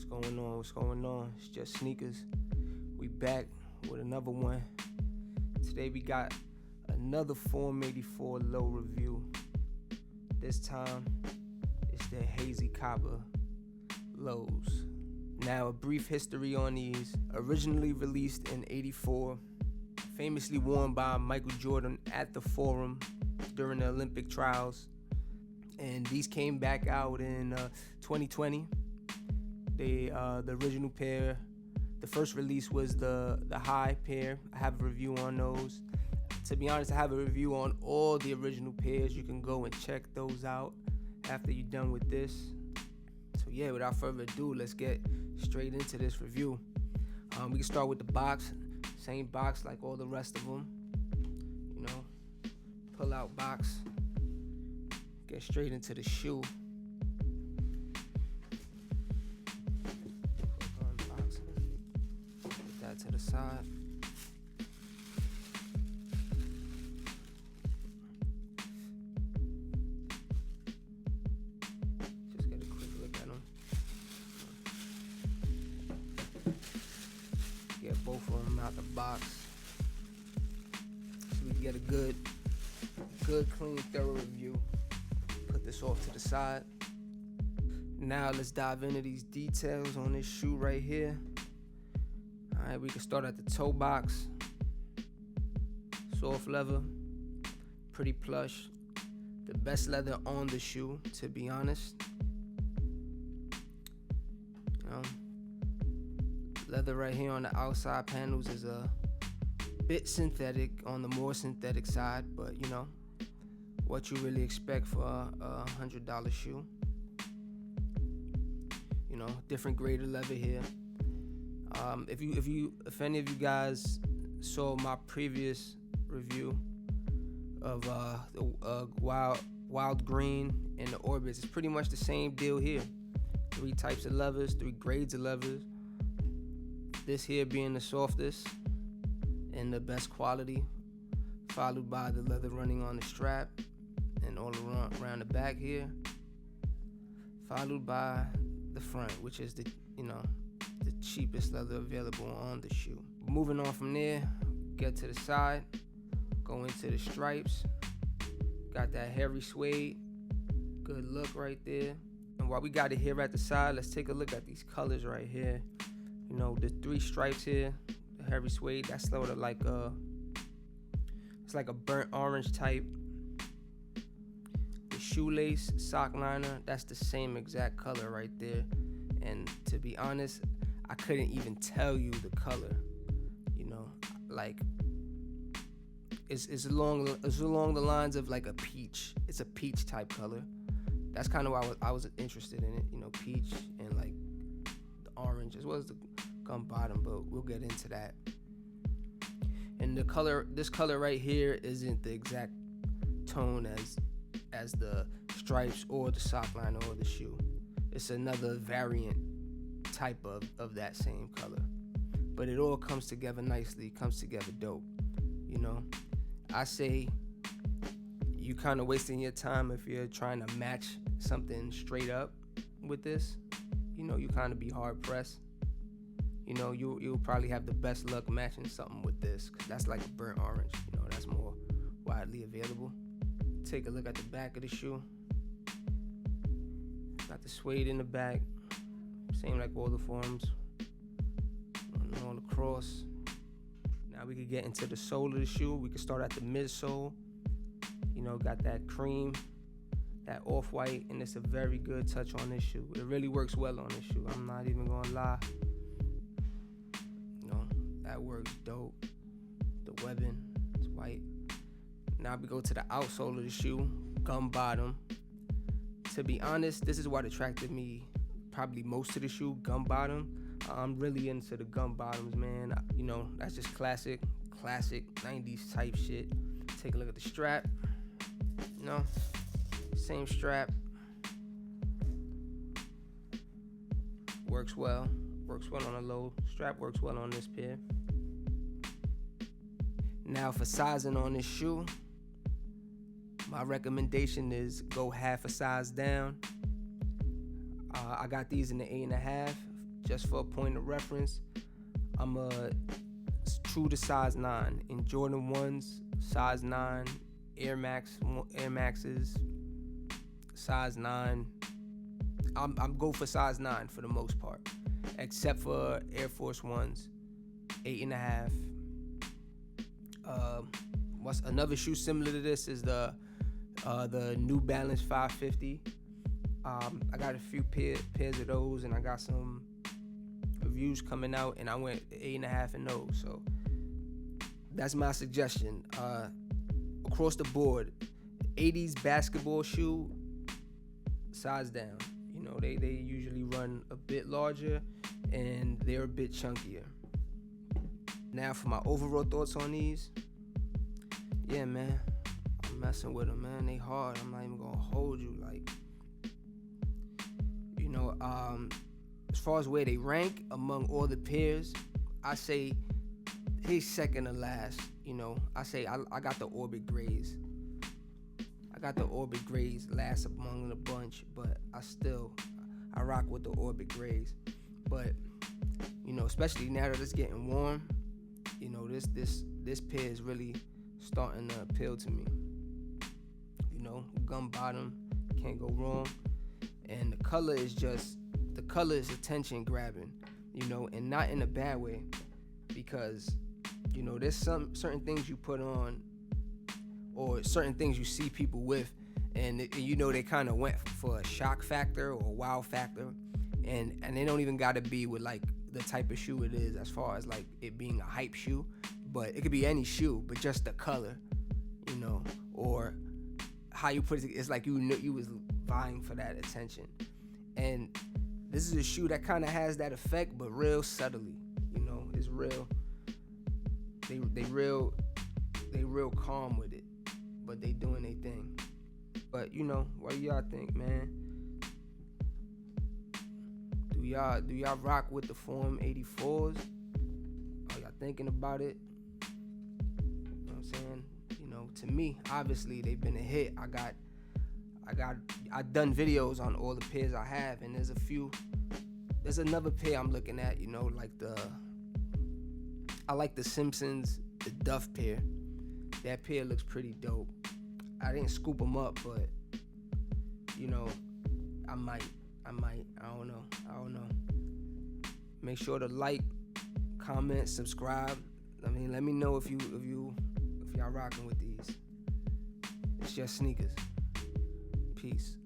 going on? What's going on? It's just sneakers. We back with another one. Today we got another Form 84 low review. This time it's the Hazy Copper lows. Now a brief history on these. Originally released in '84, famously worn by Michael Jordan at the Forum during the Olympic trials. And these came back out in 2020. The original pair, the first release was the high pair. I have a review on those. To be honest, I have a review on all the original pairs. You can go and check those out after you're done with this. So yeah, without further ado, let's get straight into this review. We can start with the box. Same box like all the rest of them. You know, pull out box. Get straight into the shoe. Put that to the side. Just get a quick look at them. Get both of them out the box so we can get a good, clean, thorough review. Put this off to the side. Now let's dive into these details on this shoe right here. Alright, we can start at the toe box. Soft leather, pretty plush. The best leather on the shoe, to be honest. Leather right here on the outside panels is a bit synthetic, on the more synthetic side, but you know, what you really expect for a $100 shoe. You know, different grade of leather here. If any of you guys saw my previous review of the wild green and the orbits, it's pretty much the same deal here. 3 types of leathers, 3 grades of leathers. This here being the softest and the best quality, followed by the leather running on the strap and all around the back here, followed by the front, which is the cheapest leather available on the shoe. Moving on from there, get to the side, go into the stripes. Got that hairy suede, good look right there. And while we got it here at the side, let's take a look at these colors right here. You know, the 3 stripes here, the hairy suede, that's sort of like it's like a burnt orange type. The shoelace sock liner, that's the same exact color right there. And to be honest, I couldn't even tell you the color. You know, like it's along the lines of like a peach. It's a peach type color. That's kind of why I was interested in it. You know, peach and like the orange as well as the gum bottom, but we'll get into that. And this color right here isn't the exact tone as the stripes or the sock liner or the shoe. It's another variant type of that same color. But it all comes together nicely, comes together dope. You know, I say you kind of wasting your time if you're trying to match something straight up with this. You know, you kind of be hard pressed. You know, you'll probably have the best luck matching something with this, because that's like a burnt orange. You know, that's more widely available. Take a look at the back of the shoe. Got the suede in the back, same like all the forms, all across. Now we could get into the sole of the shoe. We could start at the midsole. You know, got that cream, that off-white, and it's a very good touch on this shoe. It really works well on this shoe. I'm not even gonna lie. You know, that works dope. The webbing, it's white. Now we go to the outsole of the shoe, gum bottom. To be honest, this is what attracted me probably most to the shoe, gum bottom. I'm really into the gum bottoms, man. You know, that's just classic 90s type shit. Take a look at the strap. You know, same strap. Works well on a low. Strap works well on this pair. Now for sizing on this shoe, my recommendation is go half a size down. I got these in the 8.5, just for a point of reference, I'm true to size 9. In Jordan 1s, size 9, Air Maxes, size 9. I'm go for size 9 for the most part, except for Air Force 1s, 8.5. What's another shoe similar to this is the New Balance 550. I got a few pairs of those, and I got some reviews coming out, and I went 8.5 in those. So that's my suggestion. Across the board, 80s basketball shoe, size down. You know, they usually run a bit larger, and they're a bit chunkier. Now for my overall thoughts on these. Yeah, man, I'm messing with them, man. They hard. I'm not even gonna hold you. Like, you know, as far as where they rank among all the pairs, I say he's second to last. You know, I say I got the Orbit Grays. I got the Orbit Grays last among the bunch, but I rock with the Orbit Grays. But, you know, especially now that it's getting warm, you know, this pair is really starting to appeal to me. You know, gum bottom, can't go wrong. And the color is attention grabbing, you know, and not in a bad way, because, you know, there's certain things you put on, or certain things you see people with, and you know, they kind of went for a shock factor or a wow factor, and they don't even got to be with like the type of shoe it is, as far as like it being a hype shoe, but it could be any shoe, but just the color, you know, or how you put it. It's like you knew you was vying for that attention. And this is a shoe that kind of has that effect, but real subtly. You know, it's real. They real calm with it, but they doing their thing. But you know, what do y'all think, man? Do y'all rock with the Forum 84s? Are y'all thinking about it? You know what I'm saying? You know, to me, obviously they've been a hit. I done videos on all the pairs I have, and there's another pair I'm looking at, you know, like I like the Simpsons, the Duff pair. That pair looks pretty dope. I didn't scoop them up, but, you know, I might, I don't know. Make sure to like, comment, subscribe. I mean, let me know if y'all rocking with these. It's just sneakers. Peace.